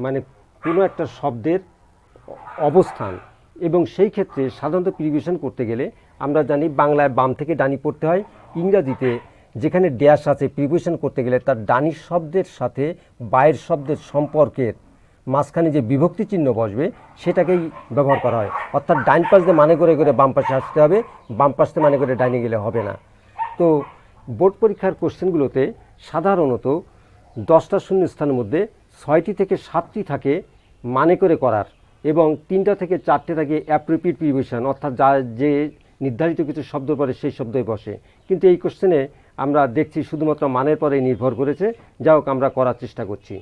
মানে কোনো একটা শব্দের অবস্থান, এবং সেই ক্ষেত্রে সাধারণত প্রিভিশন করতে গেলে আমরা জানি বাংলায় বাম থেকে ডানি পড়তে হয়, ইংরাজিতে যেখানে ড্যাশ আছে প্রিভিশন করতে গেলে তার ডানি শব্দের সাথে বায়ের শব্দের সম্পর্কের মাঝখানে যে বিভক্তি চিহ্ন বসবে সেটাকেই ব্যবহার করা হয়। অর্থাৎ ডাইন পাশ দিয়ে মানে করে করে বাম পাশে আসতে হবে, বাম পাশ দিয়ে মানে করে ডাইনে গেলে হবে না। তো বোর্ড পরীক্ষার কোশ্চেনগুলোতে সাধারণত 10টা শূন্যস্থানের মধ্যে 6টি থেকে 7টি থাকে মানে করে করার, এবং 3টা থেকে 4টে থাকে অ্যাপ্রোপ্রিয়েট প্রিভিশন, অর্থাৎ যা যে নির্ধারিত কিছু শব্দ পরে সেই শব্দই বসে। কিন্তু এই কোশ্চেনে আমরা দেখছি শুধুমাত্র মানের পরে নির্ভর করেছে। যা হোক, আমরা করার চেষ্টা করছি।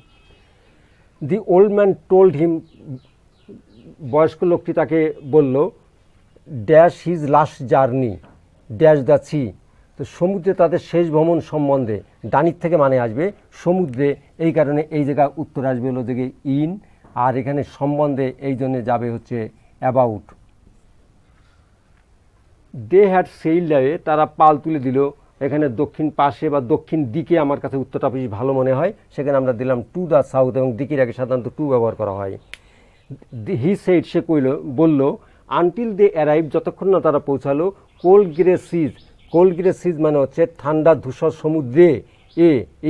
The old man told him, বয়স্ক লোকটি তাকে বলল, dash his last journey dash the sea. তো সমুদ্রে তাদের শেষ ভ্রমণ সম্বন্ধে ডানির থেকে মানে আসবে সমুদ্রে, এই কারণে এই জায়গা উত্তর আসবে হলো দিকে ইন, আর এখানে সম্বন্ধে এই জন্যে যাবে হচ্ছে অ্যাবাউট। দে হ্যাড সেইলড অ্যাওয়ে, তারা পাল তুলে দিল। এখানে দক্ষিণ পাশে বা দক্ষিণ দিকে আমার কাছে উত্তরটা বেশি ভালো মনে হয়, সেখানে আমরা দিলাম টু দ্য সাউথ, এবং দিকের আগে সাধারণত টু ব্যবহার করা হয়। হি সেইড, সে বলল, আনটিল দে অ্যারাইভ, যতক্ষণ না তারা পৌঁছালো কোল্ড গ্রে সিজ। কোল্ড গ্রে সিজ মানে হচ্ছে ঠান্ডা ধূসর সমুদ্রে।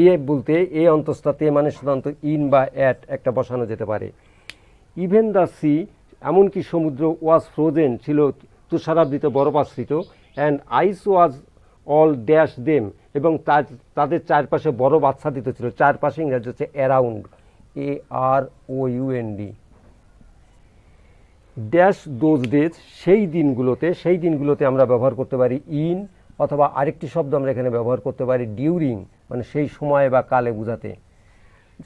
এ বলতে এ অন্তঃস্থাতে মানে সাধারণত ইন বা অ্যাট একটা বসানো যেতে পারে। ইভেন দ্য সি, এমনকি সমুদ্র, ওয়াজ ফ্রোজেন, ছিল তুষারাবৃত বরফাশ্রিত, and ice was all dash them, এবং তাদের চারপাশে বরফ আচ্ছাদিত ছিল। চারপাশে ইংরেজি হচ্ছে around, AROUND। Dash those days, সেই দিনগুলোতে আমরা ব্যবহার করতে পারি ইন, অথবা আরেকটি শব্দ আমরা এখানে ব্যবহার করতে পারি ডিউরিং, মানে সেই সময় বা কালে বোঝাতে।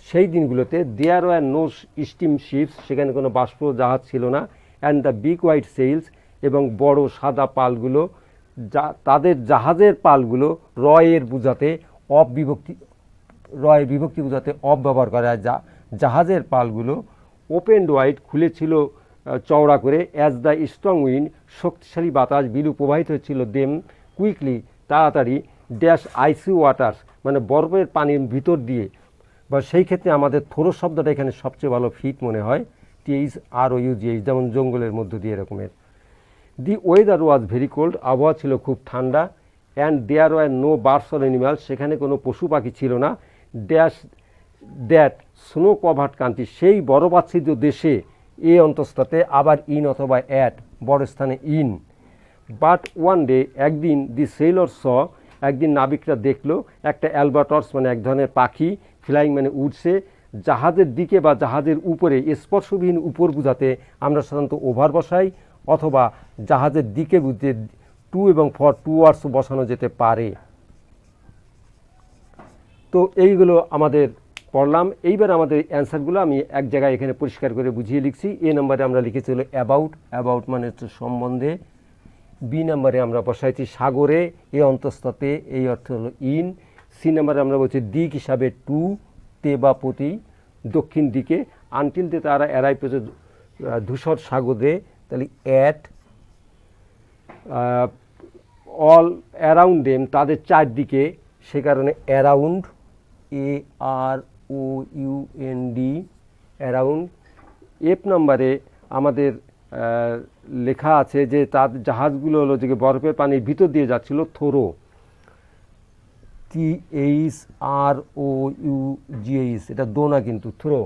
সেই দিনগুলোতে there were no steam ships, সেখানে কোনো বাষ্প জাহাজ ছিল না। And the big white sails, এবং বড় সাদা পালগুলো, তাদের জাহাজের পালগুলো রয়ের বোঝাতে রয় বিভক্তি বোঝাতে অফ ব্যবহার করা হয়। জাহাজের পালগুলো ওপেন ওয়াইড, খুলেছিল চওড়া করে। অ্যাজ দ্য স্ট্রং উইন্ড, শক্তিশালী বাতাস, বিলু প্রবাহিত হচ্ছিল। দেম কুইকলি, তাড়াতাড়ি। ড্যাশ আইসি ওয়াটার্স, মানে বরফের পানির ভিতর দিয়ে, বা সেই ক্ষেত্রে আমাদের থোরো শব্দটা এখানে সবচেয়ে ভালো ফিট মনে হয়। THROUGH, যেমন জঙ্গলের মধ্য দিয়ে এরকমের। The weather was very cold, আবহাওয়া ছিল খুব ঠান্ডা। And there were no birds or animal, সেখানে কোনো পশু পাখি ছিল না। Dash that snow covered country, সেই বরফাচ্ছাদিত দেশে, এ অন্তঃস্থাতে আবার ইন অথবা অ্যাট, বড় স্থানে ইন। বাট ওয়ান ডে, একদিন, দি সেলর স, একদিন নাবিকরা দেখলো একটা অ্যালবাটর্স, মানে এক ধরনের পাখি, ফ্লাইং মানে উড়ছে, জাহাজের দিকে বা জাহাজের উপরে। স্পর্শবিহীন উপর বোঝাতে আমরা সাধারণত ওভার বসাই, অথবা জাহাজের দিকে বুঝতে টু এবং ফর টুয়ার্ডস বসানো যেতে পারে। তো এইগুলো আমাদের পড়লাম। এইবার আমাদের অ্যান্সারগুলো আমি এক জায়গায় এখানে পরিষ্কার করে বুঝিয়ে লিখছি। এ নম্বরে আমরা লিখেছি হলো অ্যাবাউট মানে হচ্ছে সম্বন্ধে। বি নম্বরে আমরা বসাইছি সাগরে, এ অন্তঃস্থতে, এই অর্থ হলো ইন। সি নম্বরে আমরা বলছি দিক হিসাবে টু, তে বা প্রতি, দক্ষিণ দিকে। আনটিল তে, তারা অ্যারাইভ পেয়েছে ধূসর সাগরে, তাহলে অ্যাট। অল অ্যারাউন্ড দেম, তাদের চারদিকে, সে কারণে অ্যারাউন্ড, AROUND, অ্যারাউন্ড। এফ নম্বরে আমাদের লেখা আছে যে তার জাহাজগুলো হলো যে বরফের পানির ভিতর দিয়ে যাচ্ছিল, থোরো, THROUGH, এটা দোনা কিন্তু থ্রো।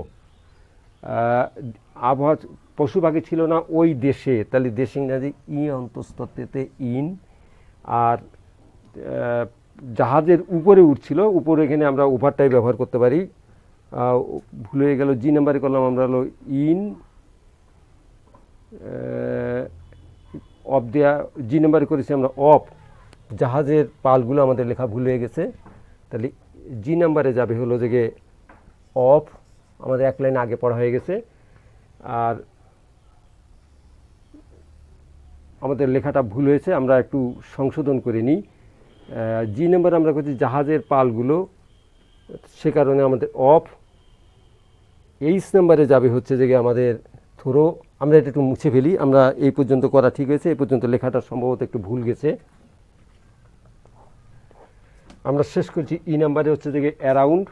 আবহাওয়া, পশু পাখি ছিল না ওই দেশে, তাহলে দেশে ইংরাজি ই অন্তঃস্থতে ইন। আর জাহাজের উপরে উঠছিল, উপরে এখানে আমরা ওভারটাই ব্যবহার করতে পারি। ভুল হয়ে গেল, জি নাম্বারে করলাম আমরা হলো ইন অফ দেয়া, জি নাম্বারে করেছি আমরা অফ। জাহাজের পালগুলো আমাদের লেখা ভুল হয়ে গেছে, তাহলে জি নাম্বারে যাবে হলো যে অফ, আমাদের এক লাইন আগে পড়া হয়ে গেছে। আর আমাদের লেখাটা ভুল হয়েছে, আমরা একটু সংশোধন করে নিই। জি নাম্বারে আমরা করছি জাহাজের পালগুলো, সে কারণে আমাদের অফ। এইচ নাম্বারে যাবে হচ্ছে যে আমাদের থ্রো। আমরা এটা একটু মুছে ফেলি, আমরা এই পর্যন্ত করা ঠিক হয়েছে, এই পর্যন্ত লেখাটা সম্ভবত একটু ভুল গেছে। আমরা শেষ করছি ই নাম্বারে হচ্ছে যে অ্যারাউন্ড,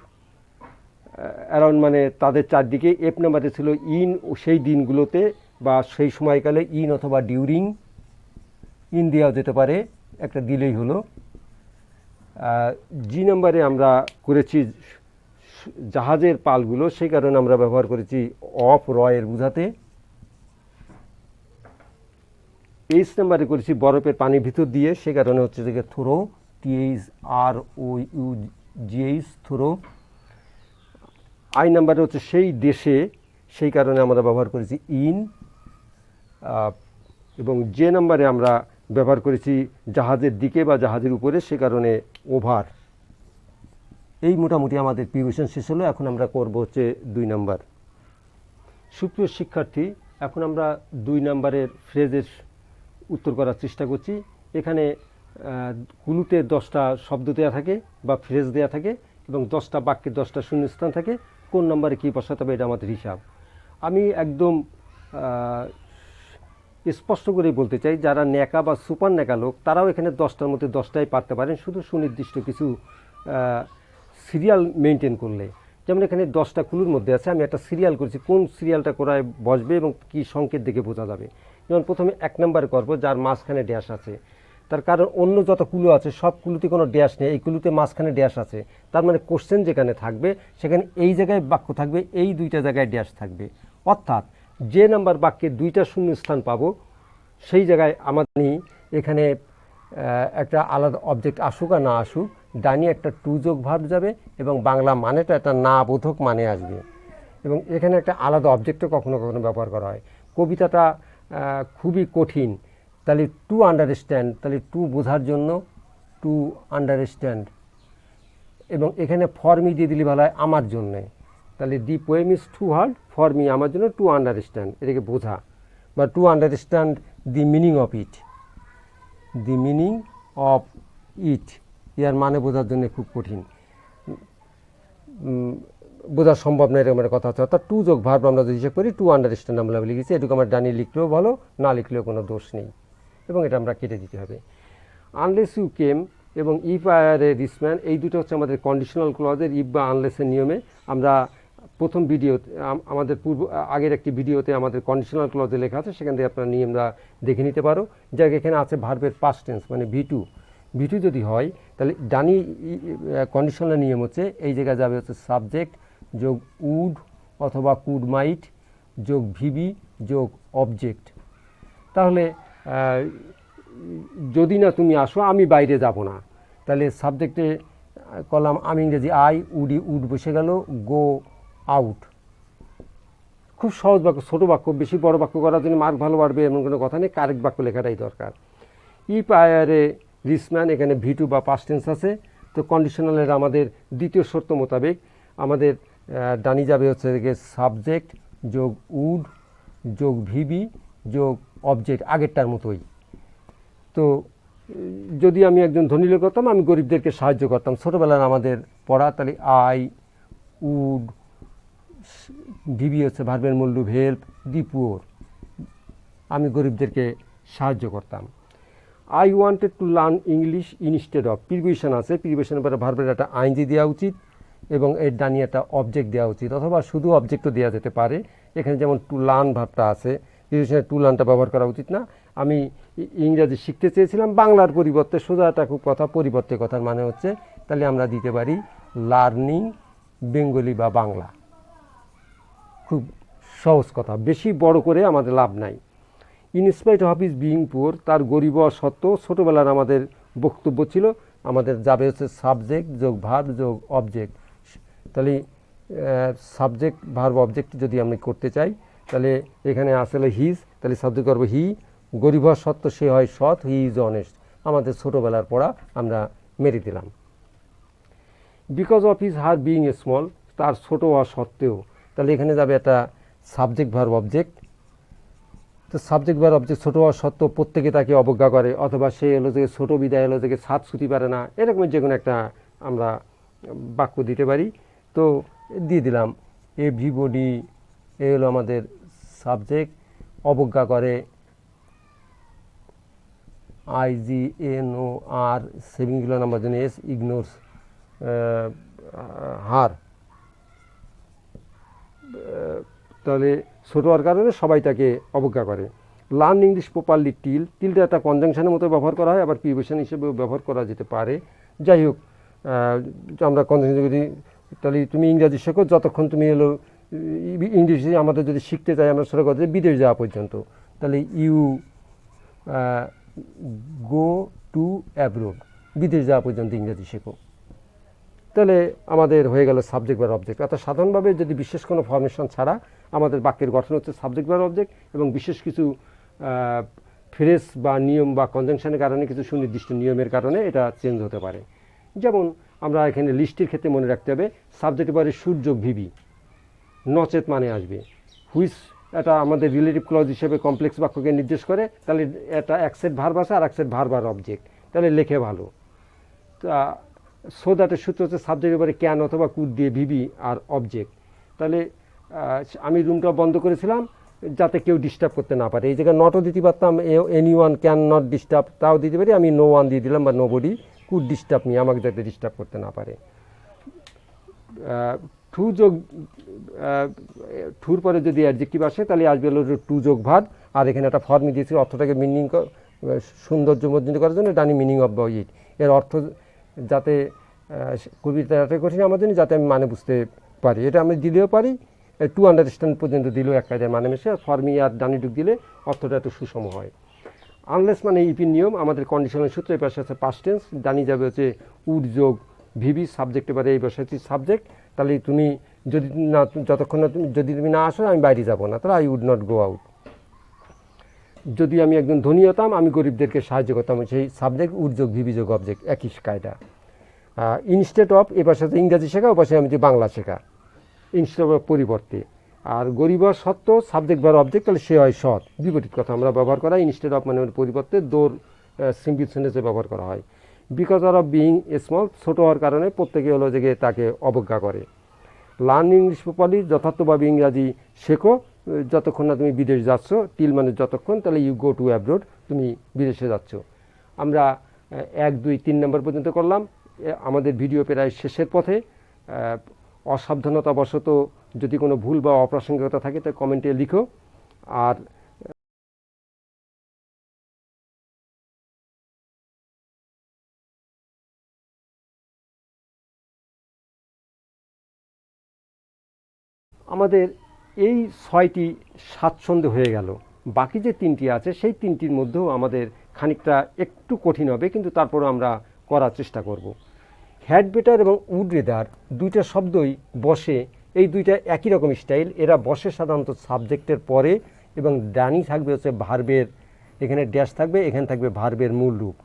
অ্যারাউন্ড মানে তাদের চারদিকে। এফ নাম্বারে ছিল ইন সেই দিনগুলোতে বা সেই সময়কালে, ইন অথবা ডিউরিং, ইন দেওয়া যেতে পারে, একটা দিলেই হলো। জি নাম্বারে আমরা করেছি জাহাজের পালগুলো, সেই কারণে আমরা ব্যবহার করেছি অফ রয়ের বোঝাতে। এইচ নাম্বারে করেছি বরফের পানির ভিতর দিয়ে, সে কারণে হচ্ছে যে থ্রো, THROUGH, থ্রো। আই নাম্বারে হচ্ছে সেই দেশে, সেই কারণে আমরা ব্যবহার করেছি ইন। এবং যে নাম্বারে আমরা ব্যবহার করেছি জাহাজের দিকে বা জাহাজের উপরে, সে কারণে ওভার। এই মোটামুটি আমাদের প্রিপারেশন শেষ হলো। এখন আমরা করব হচ্ছে 2 নাম্বার। সুপ্রিয় শিক্ষার্থী, এখন আমরা 2 নাম্বারের ফ্রেজের উত্তর করার চেষ্টা করছি। এখানে কুলুতে 10টা শব্দ দেওয়া থাকে বা ফ্রেজ দেওয়া থাকে এবং 10টা বাক্যে 10টা শূন্যস্থান থাকে। কোন নাম্বারে কী বসাতে হবে এটা আমাদের হিসাব। আমি একদম স্পষ্ট করেই বলতে চাই, যারা ন্যাকা বা সুপার ন্যাকা লোক তারাও এখানে 10টার মধ্যে 10টাই পারতে পারেন, শুধু সুনির্দিষ্ট কিছু সিরিয়াল মেনটেন করলে। যেমন এখানে 10টা কুলুর মধ্যে আছে, আমি একটা সিরিয়াল করেছি, কোন সিরিয়ালটা কোথায় বসবে এবং কী সংকেত দেখে বোঝা যাবে। যেমন প্রথমে 1 নাম্বার করব, যার মাঝখানে ড্যাশ আছে। তার কারণ অন্য যত কুলু আছে সব কুলুতে কোনো ড্যাশ নেই, এই কুলুতে মাঝখানে ড্যাশ আছে। তার মানে কোশ্চেন যেখানে থাকবে সেখানে এই জায়গায় বাক্য থাকবে, এই 2টা জায়গায় ড্যাশ থাকবে। অর্থাৎ যে নাম্বার বাক্যে 2টা শূন্যস্থান পাবো, সেই জায়গায় আমাদের এখানে একটা আলাদা অবজেক্ট আসুক আর না আসুক, ডানি একটা টু যোগ ভার্ব যাবে এবং বাংলা মানেটা একটা না বোধক মানে আসবে। এবং এখানে একটা আলাদা অবজেক্টও কখনো কখনো ব্যবহার করা হয়। কবিতাটা খুবই কঠিন, তাহলে টু আন্ডারস্ট্যান্ড, তাহলে টু বোঝার জন্য টু আন্ডারস্ট্যান্ড। এবং এখানে ফর মি দিয়ে দিলে ভালো হয় আমার জন্যে, তাহলে the poem is too hard for me, আমার জন্য টু আন্ডারস্ট্যান্ড, এটাকে বোঝা বা to understand the meaning of it, the meaning of it, ইয়ার মানে বোঝার জন্য খুব কঠিন, বোঝা সম্ভব না, এরকম একটা কথা হচ্ছে। অর্থাৎ টু যোগ ভার্ব আমরা যদি হিসেব করি টু আন্ডারস্ট্যান্ড আমরা লিখেছি, এটুকু আমার ডানি লিখলেও ভালো, না লিখলেও কোনো দোষ নেই, এবং এটা আমরা কেটে দিতে হবে। আনলেস ইউ কেম এবং if I are a rich man, এই দুটো হচ্ছে আমাদের কন্ডিশনাল ক্লজের ইফ বা আনলেসের নিয়মে। আমরা প্রথম ভিডিওতে আমাদের আগের একটি ভিডিওতে আমাদের কন্ডিশনাল ক্লজে লেখা আছে, সেখান থেকে আপনারা নিয়মটা দেখে নিতে পারো। যাক, এখানে আছে ভার্বের পাস্ট টেন্স মানে V2 যদি হয় তাহলে ডানি কন্ডিশনাল নিয়ম হচ্ছে এই জায়গায় যাবে হচ্ছে সাবজেক্ট যোগ উড অথবা কুড মাইট যোগ ভিবি যোগ অবজেক্ট। তাহলে যদি না তুমি আসো আমি বাইরে যাব না, তাহলে সাবজেক্টে কলাম আমি ইংরেজি আই, উড বসে গেল, গো আউট। খুব সহজ বাক্য, ছোটো বাক্য, বেশি বড় বাক্য করার জন্য মার্ক ভালো বাড়বে এমন কোনো কথা নেই, কারেক্ট বাক্য লেখাটাই দরকার। If I are a rich man, এখানে V2 বা পাস্ট টেন্স আছে। তো কন্ডিশনালের আমাদের দ্বিতীয় শর্ত মোতাবেক আমাদের ডানি যাবে হচ্ছে সাবজেক্ট যোগ উড যোগ ভিবি যোগ অবজেক্ট, আগেরটার মতোই। তো যদি আমি একজন ধনী লোক হতাম, আমি গরিবদেরকে সাহায্য করতাম, ছোটোবেলার আমাদের পড়া। তাহলে আই উড, ভিবি হচ্ছে ভার্বের মূল রূপ হেল্প, দি পুওর, আমি গরিবদেরকে সাহায্য করতাম। I wanted to learn English instead of, preposition আছে, প্রিপোজিশনের পরে ভার্বের একটা আইনজি দেওয়া উচিত এবং এর ডানি একটা অবজেক্ট দেওয়া উচিত, অথবা শুধু অবজেক্টও দেওয়া যেতে পারে। এখানে যেমন টু লার্ন ভার্বটা আছে, প্রিপোজিশনে টু লার্নটা ব্যবহার করা উচিত না। আমি ইংরাজি শিখতে চেয়েছিলাম, বাংলার পরিবর্তে সোজা একটা খুব কথা, পরিবর্তে কথার মানে হচ্ছে, তাহলে আমরা দিতে পারি লার্নিং বেঙ্গলি বা বাংলা। খুব সহজ কথা, বেশি বড় করে আমাদের লাভ নাই। In spite of his being poor, তার গরিব হওয়া সত্ত্বেও, ছোটোবেলার আমাদের বক্তব্য ছিল আমাদের যাবে হচ্ছে সাবজেক্ট যোগ ভার্ব যোগ অবজেক্ট। তাহলে সাবজেক্ট ভার্ব অবজেক্ট যদি আমি করতে চাই, তাহলে এখানে আসলে হিজ, তাহলে সাবজেক্ট করবো হি, গরিব হওয়া সত্ত্বেও সে হয় সৎ, হি ইজ অনেস্ট, আমাদের ছোটোবেলার পড়া আমরা মেরে দিলাম। Because of his her being a small, তার ছোটো হওয়া সত্ত্বেও, তাহলে এখানে যাবে একটা সাবজেক্ট ভার্ব অবজেক্ট। তো সাবজেক্ট ভার্ব অবজেক্ট ছোটো হওয়া সত্ত্বেও প্রত্যেকে তাকে অবজ্ঞা করে, অথবা সে এলো থেকে ছোটো বিদায় এলো থেকে ছাদ ছুটি পারে না, এরকমের যে কোনো একটা আমরা বাক্য দিতে পারি। তো দিয়ে দিলাম এভরিবডি, এ হলো আমাদের সাবজেক্ট, অবজ্ঞা করে IGNOR, সেভিংগুলো নাম্বার জন্য এস, ইগনোরস হার। তাহলে ছোটো হওয়ার কারণে সবাই তাকে অবজ্ঞা করে। লার্ন ইংলিশ প্রপারলি টিলটা একটা কনজাংশনের মতো ব্যবহার করা হয়, আবার প্রিপোজিশন হিসেবেও ব্যবহার করা যেতে পারে। যাই হোক, আমরা কনজাংশন করি। তাহলে তুমি ইংরাজি শেখো যতক্ষণ তুমি হলো ইংলিশ আমাদের যদি শিখতে চাই আমরা ছোটো কথা বিদেশ যাওয়া পর্যন্ত, তাহলে ইউ গো টু অ্যাব্রোড, বিদেশ যাওয়া পর্যন্ত ইংরাজি শেখো। তাহলে আমাদের হয়ে গেল সাবজেক্ট বা অবজেক্ট। অর্থাৎ সাধারণভাবে যদি বিশেষ কোনো ফরমেশন ছাড়া আমাদের বাক্যের গঠন হচ্ছে সাবজেক্ট বা অবজেক্ট, এবং বিশেষ কিছু ফ্রেজ বা নিয়ম বা কনজাংশনের কারণে কিছু সুনির্দিষ্ট নিয়মের কারণে এটা চেঞ্জ হতে পারে। যেমন আমরা এখানে লিস্টের ক্ষেত্রে মনে রাখতে হবে সাবজেক্টের পরে সূর্য ভিবি নচেত মানে আসবে। হুইচ এটা আমাদের রিলেটিভ ক্লজ হিসেবে কমপ্লেক্স বাক্যকে নির্দেশ করে, তাহলে এটা এক সেট ভার্ব আছে আর এক সেট ভার্ব আর অবজেক্ট, তাহলে লেখে ভালো। তা সো দ্যাটের সূত্র হচ্ছে সাবজেক্টের পরে ক্যান অথবা কুড দিয়ে ভিবি আর অবজেক্ট। তাহলে আমি রুমটা বন্ধ করেছিলাম যাতে কেউ ডিস্টার্ব করতে না পারে। এই জায়গায় নটও দিতে পারতাম, anyone can not disturb তাও দিতে পারি, আমি নো ওয়ান দিয়ে দিলাম বা nobody could disturb me, আমাকে যাতে ডিস্টার্ব করতে না পারে। টু যোগ টুর পরে যদি অ্যাডজেক্টিভ আসে তাহলে আসবে হলো টু যোগ ভার্ব, আর এখানে একটা ফর্মই দিয়েছি অর্থটাকে মিনিং সৌন্দর্যমণ্ডিত করার জন্য ডানি মিনিং অফ দ্য ইট, এর অর্থ যাতে কবিতাটা কঠিন আমার জন্য যাতে আমি মানে বুঝতে পারি, এটা আমি দিলেও পারি, টু আন্ডারস্ট্যান্ড পর্যন্ত দিলেও এক কায়দায় মানে মেশে, আর ফর্মি আর ডানি ডুক দিলে অর্থটা একটু সুষম হয়। আনলেস মানে ইপির নিয়ম, আমাদের কন্ডিশনের সূত্র এই পাশে আছে পাস্ট টেন্স, ডানি যাবে হচ্ছে উড যোগ ভিবি, সাবজেক্টে পারে এই বসাচ্ছি সাবজেক্ট, তাহলে তুমি যদি না যতক্ষণ না যদি তুমি না আসো আমি বাইরে যাবো না, তাহলে I would not go out. যদি আমি একজন ধনী হতাম আমি গরিবদেরকে সাহায্য করতাম, সেই সাবজেক্ট উড যোগ ভিবি যোগ অবজেক্ট একই কায়দা। ইনস্টেড অফ এ পাশে ইংরাজি শেখা, ও পাশে আমি যে বাংলা শেখা, ইনস্টেড অফ পরিবর্তে। আর গরিব সত্য সাবজেক্ট বা অবজেক্ট, তাহলে সে হয় সৎ, বিপরীত কথা আমরা ব্যবহার করা। ইনস্টেড অফ মানে পরিবর্তে দৌড় সিম্পল সেন্টেন্সে ব্যবহার করা হয়। বিকজ অফ বিইং স্মল, ছোটো হওয়ার কারণে প্রত্যেকে হলো যে তাকে অবজ্ঞা করে। লার্ন ইংলিশ প্রপারলি, যথার্থভাবে ইংরাজি শেখো যতক্ষণ না তুমি বিদেশ যাচ্ছ, টিল মানে যতক্ষণ, তাহলে ইউ গো টু অ্যাব্রোড, তুমি বিদেশে যাচ্ছ। আমরা 1, 2, 3 নম্বর পর্যন্ত করলাম। আমাদের ভিডিও প্রায় শেষের পথে। অসাবধানতাবশত যদি কোনো ভুল বা অপ্রাসঙ্গিকতা থাকে তা কমেন্টে লিখো। আর আমাদের এই 6টি স্বাচ্ছন্দ্য হয়ে গেল। বাকি যে 3টি আছে সেই 3টির মধ্যেও আমাদের খানিকটা একটু কঠিন হবে, কিন্তু তারপরও আমরা করার চেষ্টা করব। হ্যাড বেটার এবং উড রেদার দুইটা শব্দই বসে, এই দুইটা একই রকম স্টাইল, এরা বসে সাধারণত সাবজেক্টের পরে, এবং ডানি থাকবে হচ্ছে ভার্বের, এখানে ড্যাশ থাকবে, এখানে থাকবে ভার্বের মূল রূপ।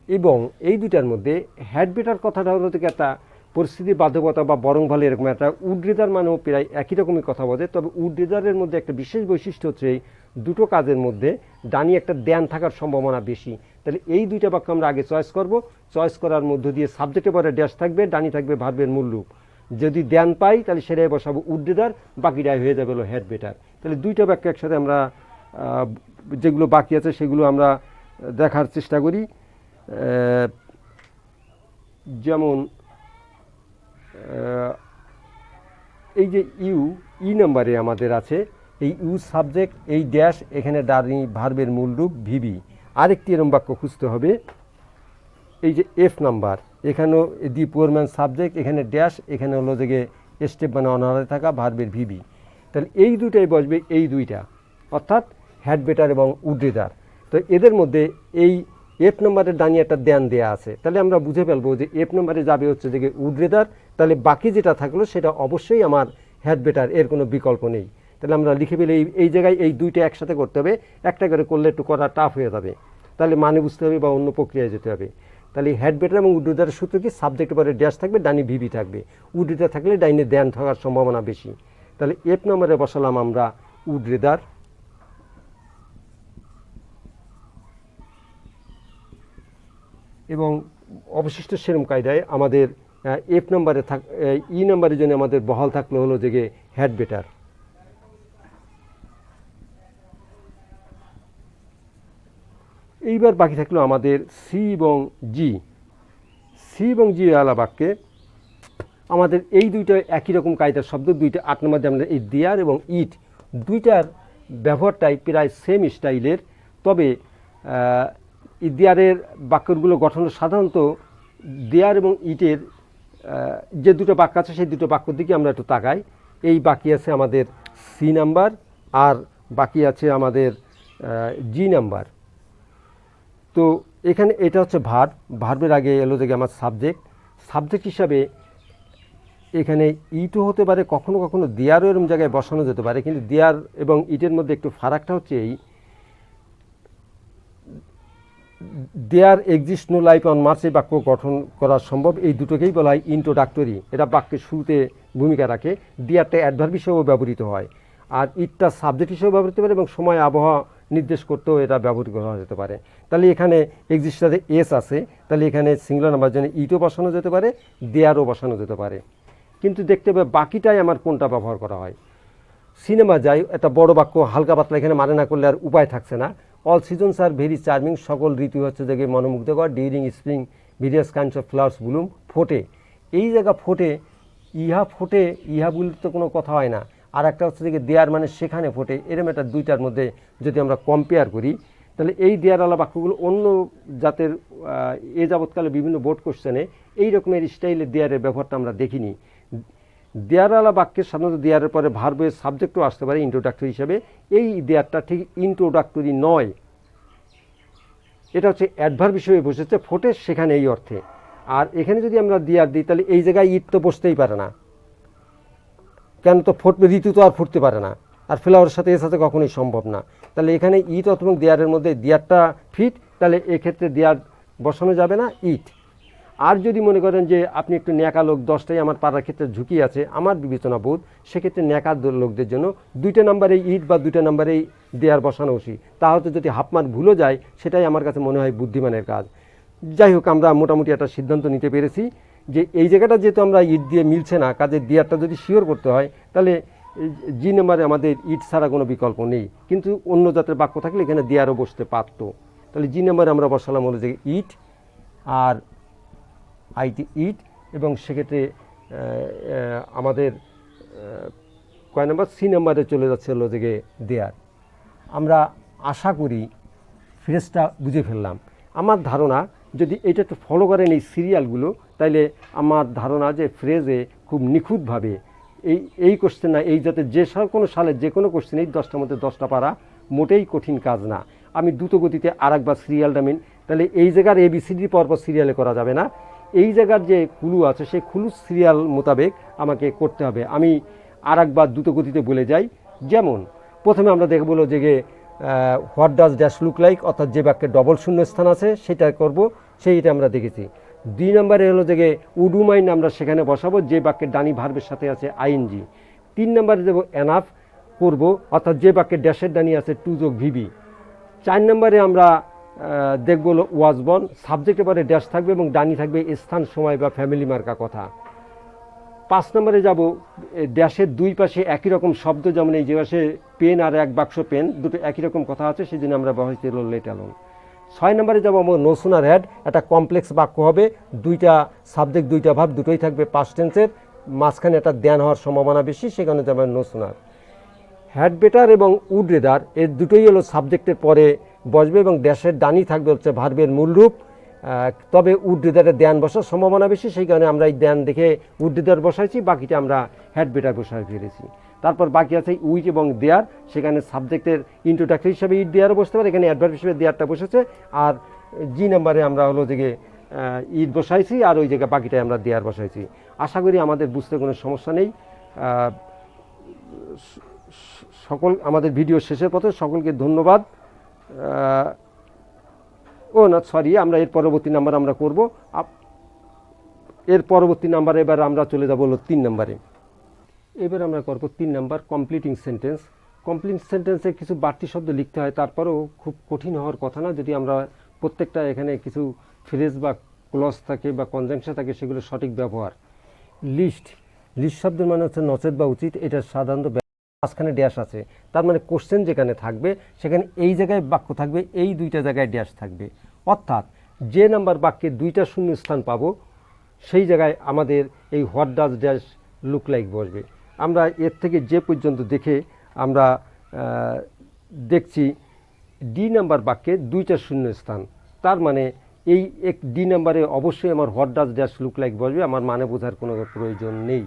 এবং এই দুইটার মধ্যে হ্যাড বেটার কথাটা হলো থেকে একটা পরিস্থিতির বাধ্যকতা বা বরং ভালো এরকম একটা, উড রেদার মানেও প্রায় একই রকমই কথা বলে, তবে উড রেদারের মধ্যে একটা বিশেষ বৈশিষ্ট্য হচ্ছে এই দুটো কাজের মধ্যে ডানি একটা দ্যান থাকার সম্ভাবনা বেশি। তাহলে এই দুইটা বাক্য আমরা আগে চয়েস করব, চয়েস করার মধ্য দিয়ে সাবজেক্টে পরে ড্যাশ থাকবে, ডানি থাকবে ভার্বের মূল রূপ। যদি দ্যান পাই তাহলে সেটাই বসাবো উড রেদার, বাকিটাই হয়ে যাবে হলো হ্যাড বেটার। তাহলে দুইটা বাক্য একসাথে আমরা যেগুলো বাকি আছে সেগুলো আমরা দেখার চেষ্টা করি। যেমন এই যে ই নাম্বারে আমাদের আছে এই ইউ সাবজেক্ট, এই ড্যাশ, এখানে ডানি ভার্বের মূল রূপ ভিবি। আরেকটি এরম বাক্য খুঁজতে হবে, এই যে এফ নাম্বার, এখানেও দি পুয়ার ম্যান সাবজেক্ট, এখানে ড্যাশ, এখানে হলো যে স্টেপ মানে অনারে থাকা ভার্বের ভিবি। তাহলে এই দুটাই বসবে, এই দুইটা অর্থাৎ হ্যাড বেটার এবং উড রেদার। তো এদের মধ্যে এই এফ নম্বরের ডানি একটা দ্যান দেওয়া আছে, তাহলে আমরা বুঝে ফেলবো যে এফ নম্বরে যাবে হচ্ছে যে উড রেদার, তাহলে বাকি যেটা থাকলো সেটা অবশ্যই আমার হ্যাড বেটার, এর কোনো বিকল্প নেই। তাহলে আমরা লিখে ফেলে এই জায়গায় এই দুইটা একসাথে করতে হবে, একটা করে করলে একটু করা টাফ হয়ে যাবে, তাহলে মানে বুঝতে হবে বা অন্য প্রক্রিয়ায় যেতে হবে। তাহলে হ্যাড বেটার এবং উড রেদারের সূত্র কি, সাবজেক্টের পরে ড্যাশ থাকবে, ডানি ভিবি থাকবে, উড রেদার থাকলে ডাইনে দ্যান থাকার সম্ভাবনা বেশি। তাহলে এফ নম্বরে বসালাম আমরা উড রেদার, এবং অবশিষ্ট সেরম কায়দায় আমাদের এফ নম্বরে ই নম্বরের জন্য আমাদের বহাল থাকলো হলো যে হ্যাড বেটার। এইবার বাকি থাকলো আমাদের সি এবং জি। সি এবং জি আলা বাক্যে আমাদের এই দুইটা একই রকম কায়দার শব্দ, দুইটা 8 নম্বর দিয়ে আমরা এই দেয়ার এবং ইট দুইটার ব্যবহারটাই প্রায় সেম স্টাইলের। তবে দেয়ারের বাক্যগুলো গঠন সাধারণত দেয়ার এবং ইটের যে দুটো বাক্য আছে সেই দুটো বাক্যর দিকে আমরা একটু তাকাই। এই বাকি আছে আমাদের সি নাম্বার আর বাকি আছে আমাদের জি নাম্বার। তো এখানে এটা হচ্ছে ভার্বের আগে এলো যে আমার সাবজেক্ট হিসাবে এখানে ইটও হতে পারে, কখনো কখনো দেয়ারও এরকম জায়গায় বসানো যেতে পারে। কিন্তু দেয়ার এবং ইটের মধ্যে একটু ফারাকটা হচ্ছে এই, there exist no life on Mars এই বাক্য গঠন করা সম্ভব। এই দুটোকেই বলা হয় ইন্ট্রোডাক্টরি, এটা বাক্যের শুরুতে ভূমিকা রাখে। দেয়ারটা অ্যাডভার্ব হিসেবেও ব্যবহৃত হয়, আর ইটটা সাবজেক্ট হিসেবে ব্যবহৃত পারে এবং সময় আবহাওয়া নির্দেশ করতেও এটা ব্যবহৃত করা যেতে পারে। তাহলে এখানে এক্সিস্টারে এস আছে, তাহলে এখানে সিঙ্গুলার নাম্বার জন্য ইটও বসানো যেতে পারে, দেয়ারও বসানো যেতে পারে। কিন্তু দেখতে হবে বাকিটাই আমার কোনটা ব্যবহার করা হয়। সিনেমা যাই, একটা বড় বাক্য হালকা পাতলা এখানে মানে না করলে আর উপায় থাকছে না। All seasons are very charming, সকল ঋতু হচ্ছে দেখে মনোমুগ্ধকর। During spring various kinds of flowers Bloom, ফোটে। এই জায়গা ফোটে, ফোটে, বলতে তো কোনো কথা হয় না। আর একটা হচ্ছে যে দেয়ার মানে সেখানে ফোটে, এরকম একটা দুইটার মধ্যে যদি আমরা কম্পেয়ার করি, তাহলে এই দেয়ারওয়ালা বাক্যগুলো অন্য জাতের এ যাবৎকালে বিভিন্ন বোর্ড কোশ্চেনে এই রকমের স্টাইলের দেয়ারের ব্যবহারটা আমরা দেখিনি। দেয়ারওয়ালা বাক্যের সাধারণত দেয়ারের পরে ভার্বের সাবজেক্টও আসতে পারে ইন্ট্রোডাক্টরি হিসাবে। এই দেয়ারটা ঠিক ইন্ট্রোডাক্টরি নয়, এটা হচ্ছে অ্যাডভার্ব হিসেবে বসেছে, ফোটে সেখানে এই অর্থে। আর এখানে যদি আমরা দেয়ার দিই তাহলে এই জায়গায় ইট তো বসতেই পারে না, কেন তো ফুটবে, ঋতু তো আর ফুটতে পারে না, আর ফ্লাওয়ারের সাথে এর সাথে কখনোই সম্ভব না। তাহলে এখানে ইট অথবা দেয়ারের মধ্যে দেয়ারটা ফিট, তাহলে এক্ষেত্রে দেয়ার বসানো যাবে না, ইট। আর যদি মনে করেন যে আপনি একটু ন্যাকা লোক, 10টাই আমার পাড়ার ক্ষেত্রে ঝুঁকি আছে আমার বিবেচনা বোধ, সেক্ষেত্রে ন্যাকা লোকদের জন্য 2টা নাম্বারে ইট বা 2টা নাম্বারেই দেয়ার বসানো উচিত। তাহলে যদি হাফমার ভুলও যায় সেটাই আমার কাছে মনে হয় বুদ্ধিমানের কাজ। যাই হোক, আমরা মোটামুটি একটা সিদ্ধান্ত নিতে পেরেছি যে এই জায়গাটা যেহেতু আমরা ইট দিয়ে মিলছে না, কাজে দেয়ারটা যদি শিওর করতে হয় তাহলে জি নাম্বারে আমাদের ইট ছাড়া কোনো বিকল্প নেই। কিন্তু অন্য জাতের বাক্য থাকলে এখানে দেয়ারও বসতে পারতো। তাহলে জি নাম্বারে আমরা বসালাম হলো যে ইট আর আইটি ইট, এবং সেক্ষেত্রে আমাদের কয় নাম্বার সি নাম্বারে চলে যাচ্ছে হলো যে দেয়ার। আমরা আশা করি ফ্রেজটা বুঝে ফেললাম। আমার ধারণা যদি এটা একটু ফলো করেন এই সিরিয়ালগুলো, তাইলে আমার ধারণা যে ফ্রেজে খুব নিখুঁতভাবে এই কোশ্চেন না, এই যাতে যে কোনো সালে যে কোনো কোশ্চেন, এই 10টার মধ্যে 10টা পারা মোটেই কঠিন কাজ না। আমি দ্রুত গতিতে আরেকবার সিরিয়ালটা তাহলে এই জায়গার ABCD পরপর সিরিয়ালে করা যাবে না, এই জায়গার যে ক্লু আছে সেই ক্লু সিরিয়াল মোতাবেক আমাকে করতে হবে। আমি আরেকবার দ্রুত গতিতে বলে যাই। যেমন প্রথমে আমরা দেখব যে what does dash look like, অর্থাৎ যে বাক্যে ডবল শূন্যস্থান আছে সেটা করব, সেইটা আমরা দেখেছি। 2 নম্বরে হলো যে উডু মাইন্ড, আমরা সেখানে বসাবো যে বাক্যের ডানি ভার্বের সাথে আছে আইএনজি। 3 নম্বরে দেবো এনাফ করব, অর্থাৎ যে বাক্যের ড্যাশের ডানি আছে টু যোগ ভিবি। 4 নম্বরে আমরা দেখব হলো ওয়াজ বন, সাবজেক্টের পরে ড্যাশ থাকবে এবং ডানি থাকবে স্থান, সময় বা ফ্যামিলি মার্কা কথা। 5 নম্বরে যাব ড্যাশের দুই পাশে একই রকম শব্দ, যেমন এই যে পাশে পেন আর এক বাক্স পেন, দুটো একই রকম কথা আছে, সেই জন্য আমরা ব্যবহার করব লেট অ্যালোন। 6 নম্বরে যাব আমার নো সুনার হ্যাড, একটা কমপ্লেক্স বাক্য হবে, 2টা সাবজেক্ট 2টা ভার্ব, দুটোই থাকবে পাস্ট টেন্সের, মাঝখানে একটা দেন হওয়ার সম্ভাবনা বেশি, সেখানে যাবে নো সুনার। হ্যাড বেটার এবং উড রেদার, এর দুটোই হলো সাবজেক্টের পরে বসবে এবং ড্যাশের ডানি থাকবে হচ্ছে ভার্বের মূল রূপ, তবে উড রেদারে দেন বসার সম্ভাবনা বেশি, সেই কারণে আমরা এই দেন দেখে উড রেদার বসাইছি, বাকিটা আমরা হ্যাড বেটার বসাই ফেলেছি। তারপর বাকি আছে উইচ এবং দেয়ার, সেখানে সাবজেক্টের ইন্ট্রোডাক্টরি হিসেবে ইট দেয়ারও বসতে পারে, এখানে অ্যাডভার্ব হিসেবে দেয়ারটা বসেছে। আর জি নাম্বারে আমরা হলো যে ইট বসাইছি, আর ওই জায়গায় বাকিটায় আমরা দেয়ার বসাইছি। আশা করি আমাদের বুঝতে কোনো সমস্যা নেই। সকল আমাদের ভিডিও শেষের পথে সকলকে ধন্যবাদ। আমরা এর পরবর্তী নাম্বার আমরা করব, এর পরবর্তী নাম্বারে এবার আমরা চলে যাব হলো 3 নম্বরে। এবার আমরা করব 3 নাম্বার কমপ্লিটিং সেন্টেন্স। কমপ্লিট সেন্টেন্সে কিছু বাড়তি শব্দ লিখতে হয়, তারপরেও খুব কঠিন হওয়ার কথা না, যদি আমরা প্রত্যেকটা এখানে কিছু ফ্রেজ বা ক্লজ থাকে বা কনজাংশন থাকে সেগুলো সঠিক ব্যবহার। লিস্ট শব্দের মানে হচ্ছে নচেত বা উচিত, এটা সাধারণত মাঝখানে ড্যাশ আছে, তার মানে কোশ্চেন যেখানে থাকবে সেখানে এই জায়গায় বাক্য থাকবে, এই 2টা জায়গায় ড্যাশ থাকবে, অর্থাৎ যে নাম্বার বাক্যে 2টা শূন্যস্থান পাবো সেই জায়গায় আমাদের এই what does dash look like বসবে। আমরা এর থেকে যে পর্যন্ত দেখে আমরা দেখছি ডি নাম্বার বাক্যে 2টা শূন্য স্থান, তার মানে এই ডি নাম্বারে অবশ্যই আমার what does dash look like বসবে, আমার মানে বোঝার কোনো প্রয়োজন নেই।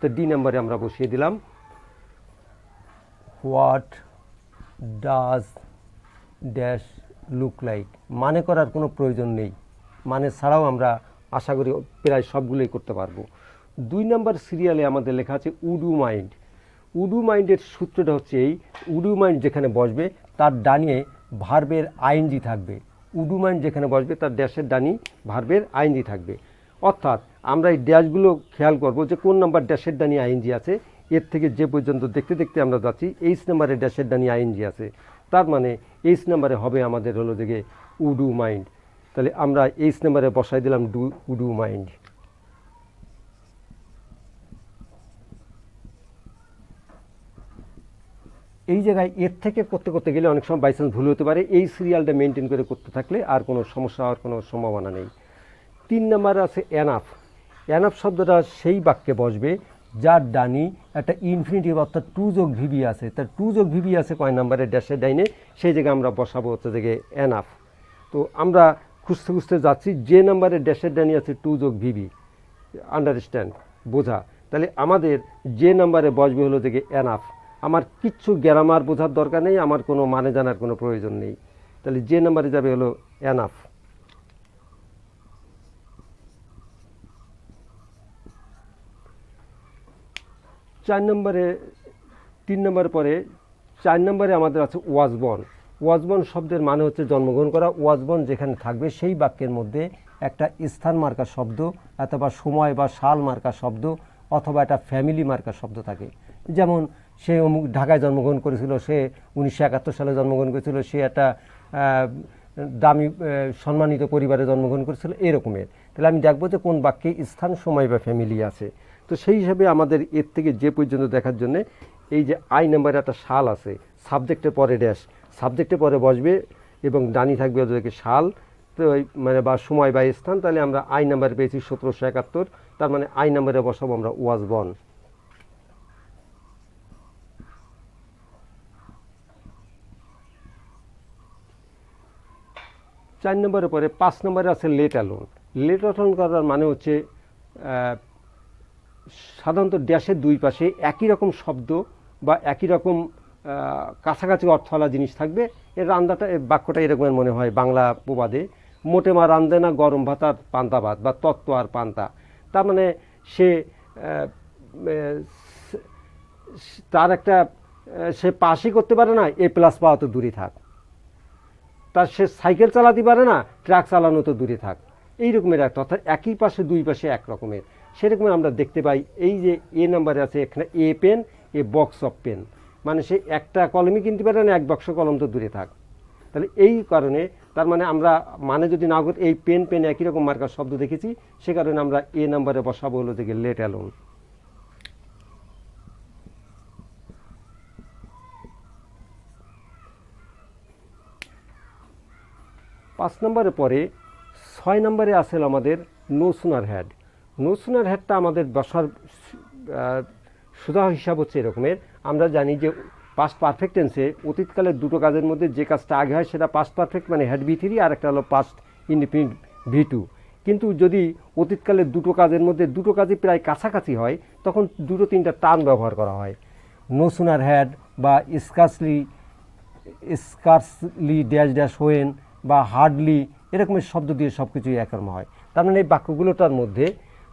তো ডি নাম্বারে আমরা বসিয়ে দিলাম what does dash look like, মানে করার কোনো প্রয়োজন নেই, মানে ছাড়াও আমরা আশা করি প্রায় সবগুলোই করতে পারবো। 2 নাম্বার সিরিয়ালে আমাদের লেখা আছে উডু মাইন্ড। উডু মাইন্ডের সূত্রটা হচ্ছে এই, উডু মাইন্ড যেখানে বসবে তার ডানিয়ে ভার্বের আইএনজি থাকবে। উডু মাইন্ড যেখানে বসবে তার ড্যাশের ডানি ভার্বের আইএনজি থাকবে। অর্থাৎ আমরা এই ড্যাশগুলো খেয়াল করব যে কোন নাম্বার ড্যাশের ডানি আইএনজি আছে। এর থেকে যে পর্যন্ত দেখতে দেখতে আমরা যাচ্ছি এইচ নাম্বারে ড্যাশের ডানি আইএনজি আছে, তার মানে এইচ নাম্বারে হবে আমাদের হলো দিকে উডু মাইন্ড। তাহলে আমরা এইচ নাম্বারে বসাই দিলাম উডু মাইন্ড। এই জায়গায় এর থেকে করতে করতে গেলে অনেক সময় বাইচান্স ভুল হতে পারে, এই সিরিয়ালটা মেনটেন করে করতে থাকলে আর কোনো সমস্যা হওয়ার কোনো সম্ভাবনা নেই। 3 নাম্বার আছে এনাফ। এনাফ শব্দটা সেই বাক্যে বসবে যার ডানি একটা ইনফিনিটিভ অর্থাৎ 2 যোগ ভিবি আছে। তার 2 যোগ ভিবি আছে কয় নাম্বারের ড্যাশের ডাইনে, সেই জায়গায় আমরা বসাবো হচ্ছে থেকে এনাফ। তো আমরা খুঁজতে খুঁজতে যাচ্ছি যে নাম্বারের ড্যাশের ডানি আছে 2 যোগ ভিবি, আন্ডারস্ট্যান্ড বোঝা। তাহলে আমাদের যে নাম্বারে বসবে হলো থেকে এনাফ। আমার কিচ্ছু গ্রামার বোঝার দরকার নেই, আমার কোনো মানে জানার কোনো প্রয়োজন নেই। তাহলে যে নাম্বারে যাবে হলো এনাফ। চার নম্বরে 3 নম্বর পরে 4 নম্বরে আমাদের আছে ওয়াজবন। ওয়াজবন শব্দের মানে হচ্ছে জন্মগ্রহণ করা। ওয়াজবন যেখানে থাকবে সেই বাক্যের মধ্যে একটা স্থান মার্কা শব্দ অথবা সময় বা সাল মার্কা শব্দ অথবা একটা ফ্যামিলি মার্কা শব্দ থাকে। যেমন সে অমুক ঢাকায় জন্মগ্রহণ করেছিল, সে 1971 সালে জন্মগ্রহণ করেছিল, সে একটা দামি সম্মানিত পরিবারে জন্মগ্রহণ করেছিল, এরকমের। তাহলে আমি দেখবো যে কোন বাক্যে স্থান, সময় বা ফ্যামিলি আছে। তো সেই হিসাবে আমাদের এর থেকে যে পর্যন্ত দেখার জন্য এই যে আই নাম্বারে একটা সাল আছে, সাবজেক্টের পরে ড্যাশ, সাবজেক্টের পরে বসবে এবং ডানি থাকবে ওদেরকে সাল, তো মানে বা সময় বা স্থান। তাহলে আমরা আই নাম্বারে পেয়েছি 1771, তার মানে আই নাম্বারে বসাবো আমরা ওয়াজ বন। চার নম্বরের পরে 5 নম্বরে আছে লেট অ্যালোন। লেট অ্যালোন করার মানে হচ্ছে সাধারণত ড্যাশের 2 পাশে একই রকম শব্দ বা একই রকম কাছাকাছি অর্থওয়ালা জিনিস থাকবে। এর রান্দাটা বাক্যটা এরকমের মনে হয় বাংলা প্রবাদে, মোটে মা রান্ধে না গরম ভাত আর পান্তা ভাত বা তত্ত্ব আর পান্তা। তার মানে সে তার একটা সে পাসই করতে পারে না, এ প্লাস পাওয়া তো দূরে থাক। তার সে সাইকেল চালাতে পারে না, ট্রাক চালানো তো দূরে থাক। এই রকমের একটা, অর্থাৎ একই পাশে 2 পাশে এক রকমের সেরকম আমরা দেখতে পাই। এই যে এ নাম্বারে আছে এখানে a pen, a box of pen, মানে সে একটা কলমই কিনতে পারে না, 1 বাক্স কলম তো দূরে থাক। তাহলে এই কারণে তার মানে আমরা মানে যদি না করতে এই পেন পেন একই রকম মার্কার শব্দ দেখেছি, সে কারণে আমরা এ নাম্বারে বসাবো হলো থেকে লেট অ্যালোন। 5 নম্বরের পরে 6 নম্বরে আসলে আমাদের no sooner had. No sooner হ্যাডটা আমাদের বসার সুধা হিসাব হচ্ছে এরকমের। আমরা জানি যে পাস্ট পারফেক্ট টেন্সে অতীতকালের 2টো কাজের মধ্যে যে কাজটা আগে হয় সেটা পাস্ট পারফেক্ট মানে হ্যাড V3, আর একটা হলো পাস্ট ইনডিফিনিট V2। কিন্তু যদি অতীতকালের 2টো কাজের মধ্যে 2টো কাজই প্রায় কাছাকাছি হয় তখন 2-3টা টার্ম ব্যবহার করা হয়। নো সুনার হ্যাড বা স্কার্সলি ড্যাশ ড্যাশ হোয়েন বা হার্ডলি এরকমের শব্দ দিয়ে সব কিছুই একরকম হয়। তার মানে এই বাক্যগুলোটার মধ্যে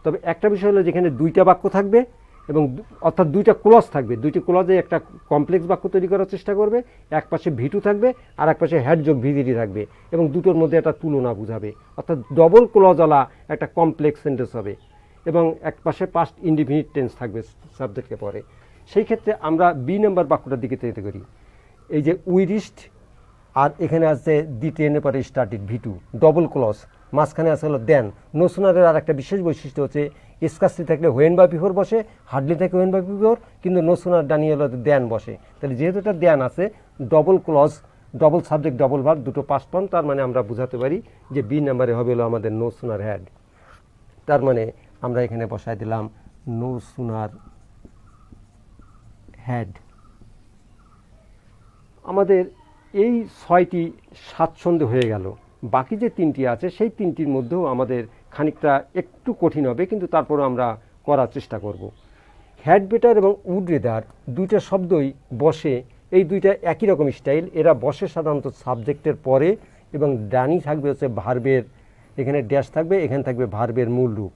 তবে একটা বিষয় হলো যেখানে 2টা বাক্য থাকবে এবং অর্থাৎ 2টা ক্লজ থাকবে, 2টি ক্লজে একটা কমপ্লেক্স বাক্য তৈরি করার চেষ্টা করবে। এক পাশে V2 থাকবে আর এক পাশে হ্যাড যোগ V3 থাকবে এবং দুটোর মধ্যে একটা তুলনা বুঝাবে, অর্থাৎ ডবল ক্লজওয়ালা একটা কমপ্লেক্স সেন্টেন্স হবে এবং এক পাশে পাস্ট ইনডিফিনিট টেন্স থাকবে সাবজেক্টকে পরে। সেই ক্ষেত্রে আমরা বি নাম্বার বাক্যটার দিকে তৈরি করি। এই যে উই রিস্ট, আর এখানে আছে দি ট্রেনের পরে স্টার্টেড V2 ডবল ক্লজ, মাঝখানে আছে হলো দেন। নো সুনারের আর একটা বিশেষ বৈশিষ্ট্য হচ্ছে স্কার্সলি থাকলে হোয়েন বা বিফোর বসে, হার্ডলি থাকে হোয়েন বা বিফোর, কিন্তু নো সুনার ডানি হলো দেন বসে। তাহলে যেহেতু এটা দেন আছে, double clause, double subject, double verb, দুটো পাস্ট ফর্ম, তার মানে আমরা বুঝাতে পারি যে বি নাম্বারে হবে হলো আমাদের নো সুনার হ্যাড। তার মানে আমরা এখানে বসায় দিলাম নো সুনার হ্যাড। আমাদের এই 6টি স্বাচ্ছন্দ্য হয়ে গেল। বাকি যে 3টি আছে সেই 3টির মধ্যেও আমাদের খানিকটা একটু কঠিন হবে, কিন্তু তারপরও আমরা করার চেষ্টা করব। হ্যাড বেটার এবং উড রেদার দুইটা শব্দই বসে, এই দুইটা একই রকম স্টাইল। এরা বসে সাধারণত সাবজেক্টের পরে, এবং ডানি থাকবে হচ্ছে ভার্বের, এখানে ড্যাশ থাকবে, এখানে থাকবে ভার্বের মূল রূপ।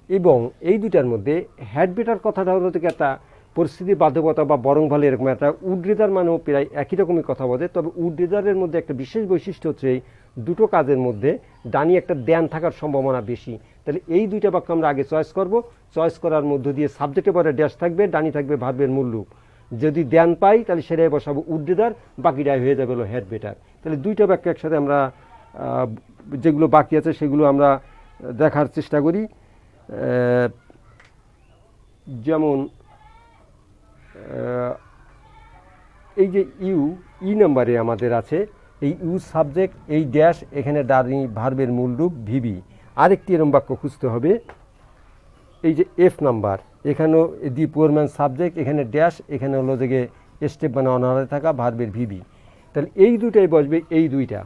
এবং এই দুইটার মধ্যে হ্যাড বেটার কথাটা হলো থেকে একটা পরিস্থিতি বাধ্যকতা বা বরং ভালো এরকম একটা। উড রেদার মানেও প্রায় একই রকমই কথা বলে, তবে উড রেদারের মধ্যে একটা বিশেষ বৈশিষ্ট্য হচ্ছে এই দুটো কাজের মধ্যে ডানি একটা দেন থাকার সম্ভাবনা বেশি। তাহলে এই দুইটা বাক্য আমরা আগে চয়েস করব। চয়েস করার মধ্য দিয়ে সাবজেক্টের পরে ড্যাশ থাকবে, ডানি থাকবে ভার্বের মূল রূপ। যদি দেন পাই তাহলে সেটাই বসাবো উড রেদার, বাকিটাই হয়ে যাবে হলো হ্যাড বেটার। তাহলে দুইটা বাক্য একসাথে আমরা যেগুলো বাকি আছে সেগুলো আমরা দেখার চেষ্টা করি। যেমন এই যে ই নাম্বারে আমাদের আছে এই ইউ সাবজেক্ট, এই ড্যাশ, এখানে ডানি ভার্বের মূল রূপ ভিবি। আরেকটি এরম বাক্য খুঁজতে হবে, এই যে এফ নাম্বার, এখানেও দি পুয়ার ম্যান সাবজেক্ট, এখানে ড্যাশ, এখানে হলো যে স্টেপ মানে অনারে থাকা ভার্বের ভিবি। তাহলে এই দুইটাই বসবে, এই দুইটা,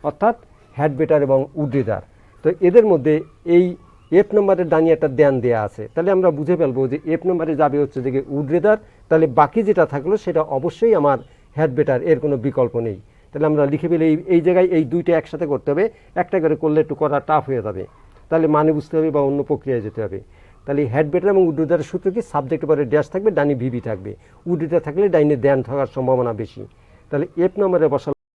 অর্থাৎ হ্যাড বেটার এবং উড রেদার। তো এদের মধ্যে এই এফ নম্বরের ডানি একটা দেন দেয়া আছে, তাহলে আমরা বুঝে ফেলবো যে এফ নম্বরে যাবে হচ্ছে যে উড রেদার। তাহলে বাকি যেটা থাকলো সেটা অবশ্যই আমার হ্যাড বেটার, এর কোনো বিকল্প নেই। তাহলে আমরা লিখে ফেলে এই জায়গায় এই দুইটা একসাথে করতে হবে, একটা করে করলে একটু করা টাফ হয়ে যাবে, তাহলে মানে বুঝতে হবে বা অন্য প্রক্রিয়ায় যেতে হবে। তাহলে হ্যাড বেটার এবং উড রেদারের সূত্র কি? সাবজেক্টের পরে ড্যাশ থাকবে, ডানি ভিবি থাকবে। উড রেদার থাকলে ডাইনে দেন থাকার সম্ভাবনা বেশি। তাহলে এফ নম্বরে বসাল